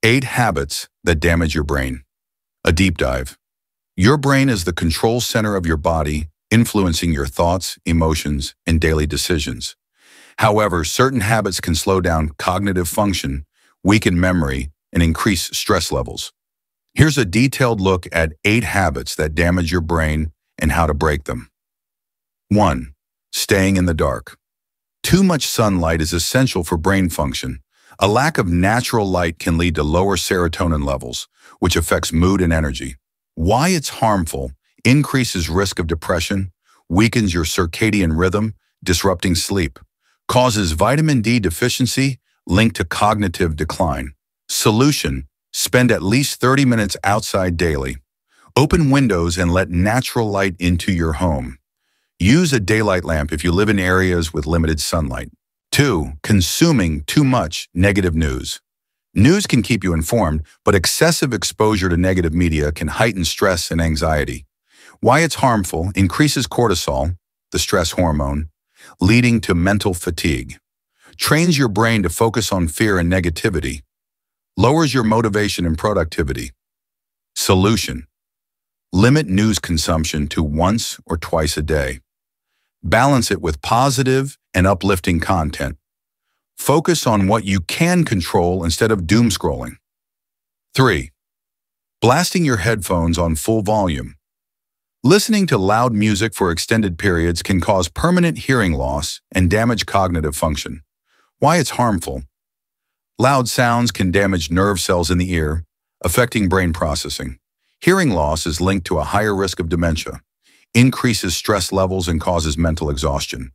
8 habits that damage your brain. A deep dive. Your brain is the control center of your body, influencing your thoughts, emotions, and daily decisions. However, certain habits can slow down cognitive function, weaken memory, and increase stress levels. Here's a detailed look at 8 habits that damage your brain and how to break them. 1. Staying in the dark. Too much sunlight is essential for brain function. A lack of natural light can lead to lower serotonin levels, which affects mood and energy. Why it's harmful: increases risk of depression, weakens your circadian rhythm, disrupting sleep, causes vitamin D deficiency, linked to cognitive decline. Solution: spend at least 30 minutes outside daily. Open windows and let natural light into your home. Use a daylight lamp if you live in areas with limited sunlight. 2. Consuming too much negative news. News can keep you informed, but excessive exposure to negative media can heighten stress and anxiety. Why it's harmful: increases cortisol, the stress hormone, leading to mental fatigue. Trains your brain to focus on fear and negativity. Lowers your motivation and productivity. Solution: limit news consumption to once or twice a day. Balance it with positive and uplifting content. Focus on what you can control instead of doom scrolling. 3. Blasting your headphones on full volume. Listening to loud music for extended periods can cause permanent hearing loss and damage cognitive function. Why it's harmful: loud sounds can damage nerve cells in the ear, affecting brain processing. Hearing loss is linked to a higher risk of dementia, increases stress levels, and causes mental exhaustion.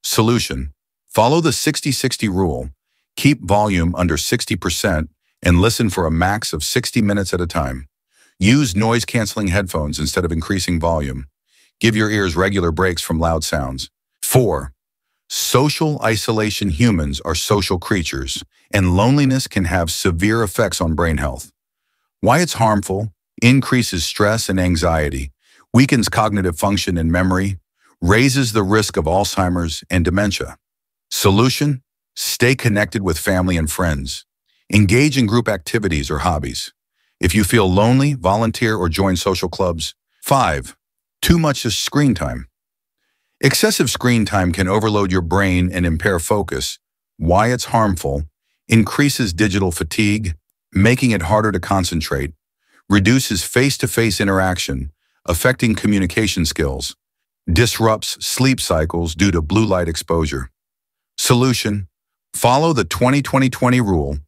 Solution: follow the 60-60 rule. Keep volume under 60% and listen for a max of 60 minutes at a time. Use noise-canceling headphones instead of increasing volume. Give your ears regular breaks from loud sounds. 4. Social isolation. Humans are social creatures, and loneliness can have severe effects on brain health. Why it's harmful: increases stress and anxiety, weakens cognitive function and memory, raises the risk of Alzheimer's and dementia. Solution: stay connected with family and friends. Engage in group activities or hobbies. If you feel lonely, volunteer or join social clubs. 5. Too much screen time. Excessive screen time can overload your brain and impair focus. Why it's harmful: increases digital fatigue, making it harder to concentrate, reduces face-to-face interaction, affecting communication skills, disrupts sleep cycles due to blue light exposure. Solution: follow the 20-20-20 rule.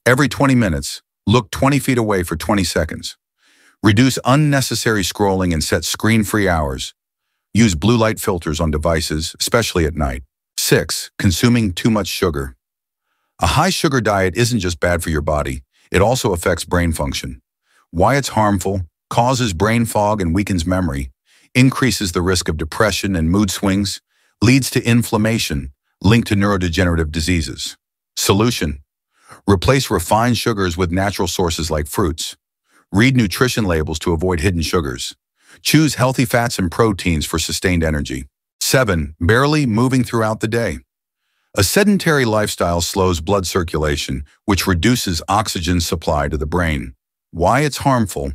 Every 20 minutes, look 20 feet away for 20 seconds. Reduce unnecessary scrolling and set screen-free hours. Use blue light filters on devices, especially at night. 6. Consuming too much sugar. A high sugar diet isn't just bad for your body, it also affects brain function. Why it's harmful: causes brain fog and weakens memory, increases the risk of depression and mood swings, leads to inflammation, linked to neurodegenerative diseases. Solution: replace refined sugars with natural sources like fruits. Read nutrition labels to avoid hidden sugars. Choose healthy fats and proteins for sustained energy. 7. Barely moving throughout the day. A sedentary lifestyle slows blood circulation, which reduces oxygen supply to the brain. Why it's harmful: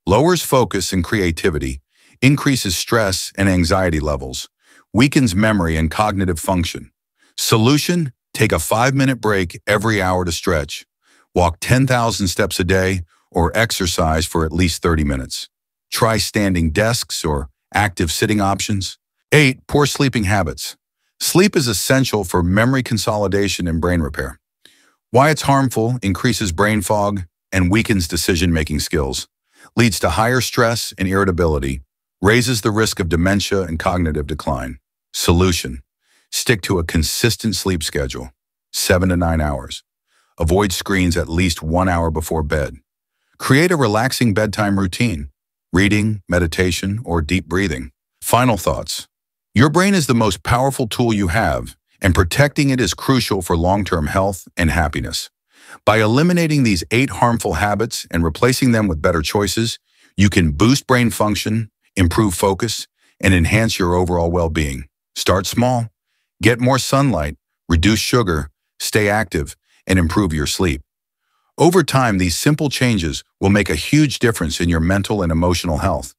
lowers focus and creativity, increases stress and anxiety levels, weakens memory and cognitive function. Solution: take a 5-minute break every hour to stretch. Walk 10,000 steps a day or exercise for at least 30 minutes. Try standing desks or active sitting options. 8. Poor sleeping habits. Sleep is essential for memory consolidation and brain repair. Why it's harmful: increases brain fog and weakens decision-making skills, leads to higher stress and irritability, raises the risk of dementia and cognitive decline. Solution: stick to a consistent sleep schedule, 7 to 9 hours. Avoid screens at least 1 hour before bed. Create a relaxing bedtime routine: reading, meditation, or deep breathing. Final thoughts: your brain is the most powerful tool you have, and protecting it is crucial for long-term health and happiness. By eliminating these 8 harmful habits and replacing them with better choices, you can boost brain function, improve focus, and enhance your overall well-being. Start small. Get more sunlight, reduce sugar, stay active, and improve your sleep. Over time, these simple changes will make a huge difference in your mental and emotional health.